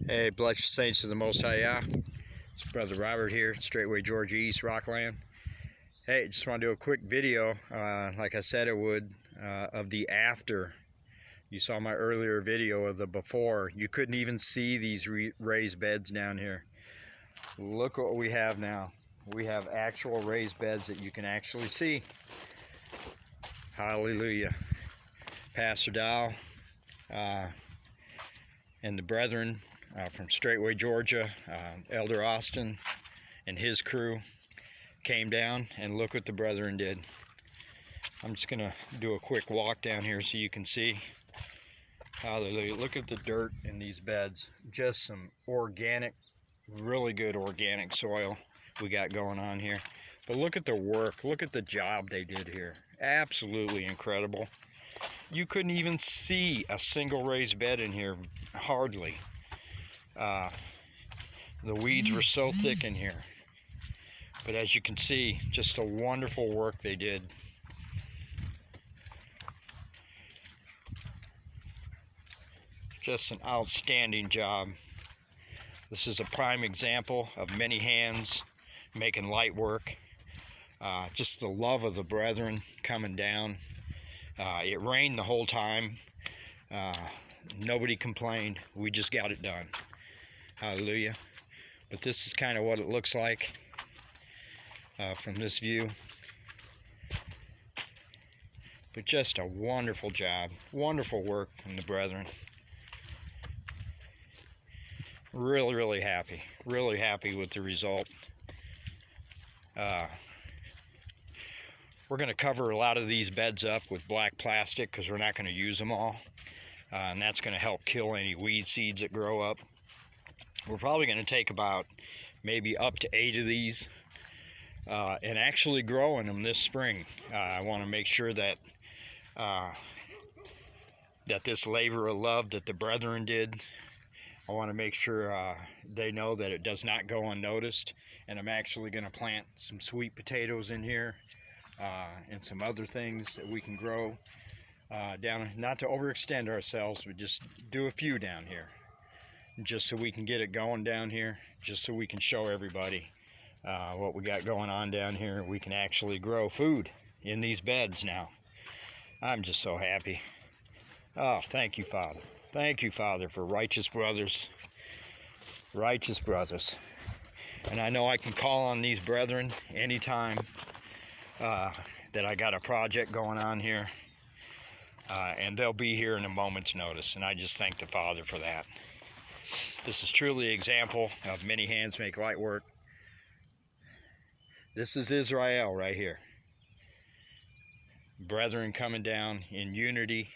Hey, bless you saints of the Most High Yah. It's Brother Robert here, Straightway Georgia East, Rockland. Hey, just want to do a quick video, like I said it would, of the after. You saw my earlier video of the before. You couldn't even see these raised beds down here. Look what we have now. We have actual raised beds that you can actually see. Hallelujah. Pastor Dow and the brethren from Straightway, Georgia, Elder Austin and his crew came down, and look what the brethren did. I'm just going to do a quick walk down here so you can see. Hallelujah. Look at the dirt in these beds. Just some organic, really good organic soil we got going on here. But look at the work. Look at the job they did here. Absolutely incredible. You couldn't even see a single raised bed in here, hardly. The weeds were so thick in here. But as you can see, just a wonderful work they did. Just an outstanding job. This is a prime example of many hands making light work. Just the love of the brethren coming down. It rained the whole time. Nobody complained. We just got it done. Hallelujah. But this is kind of what it looks like from this view. But just a wonderful job. Wonderful work from the brethren. Really, really happy. Really happy with the result. We're going to cover a lot of these beds up with black plastic because we're not going to use them all. And that's going to help kill any weed seeds that grow up. We're probably going to take about maybe up to 8 of these and actually growing them this spring. I want to make sure that that this labor of love that the brethren did, I want to make sure they know that it does not go unnoticed. And I'm actually going to plant some sweet potatoes in here and some other things that we can grow down, not to overextend ourselves, but just do a few down here, just so we can get it going down here, just so we can show everybody what we got going on down here. We can actually grow food in these beds now. I'm just so happy. Oh, thank you, Father. Thank you, Father, for righteous brothers. Righteous brothers. And I know I can call on these brethren anytime that I got a project going on here. And they'll be here in a moment's notice. And I just thank the Father for that. This is truly an example of many hands make light work. This is Israel right here. Brethren coming down in unity.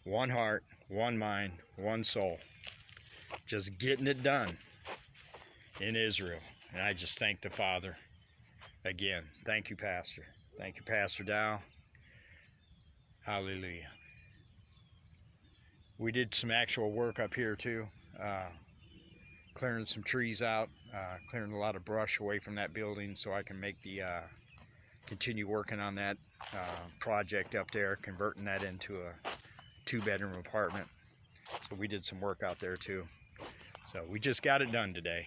One heart, one mind, one soul. Just getting it done in Israel. And I just thank the Father again. Thank you, Pastor. Thank you, Pastor Dow. Hallelujah. We did some actual work up here too. Clearing some trees out. Clearing a lot of brush away from that building so I can make the continue working on that project up there, converting that into a 2-bedroom apartment. So we did some work out there too. So we just got it done today.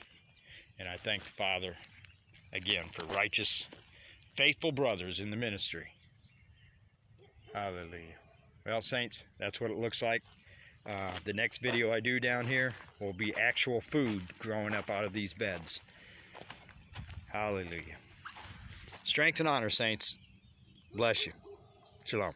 And I thank the Father again for righteous, faithful brothers in the ministry. Hallelujah. Well, saints, that's what it looks like. The next video I do down here will be actual food growing up out of these beds. Hallelujah. Strength and honor, saints. Bless you. Shalom.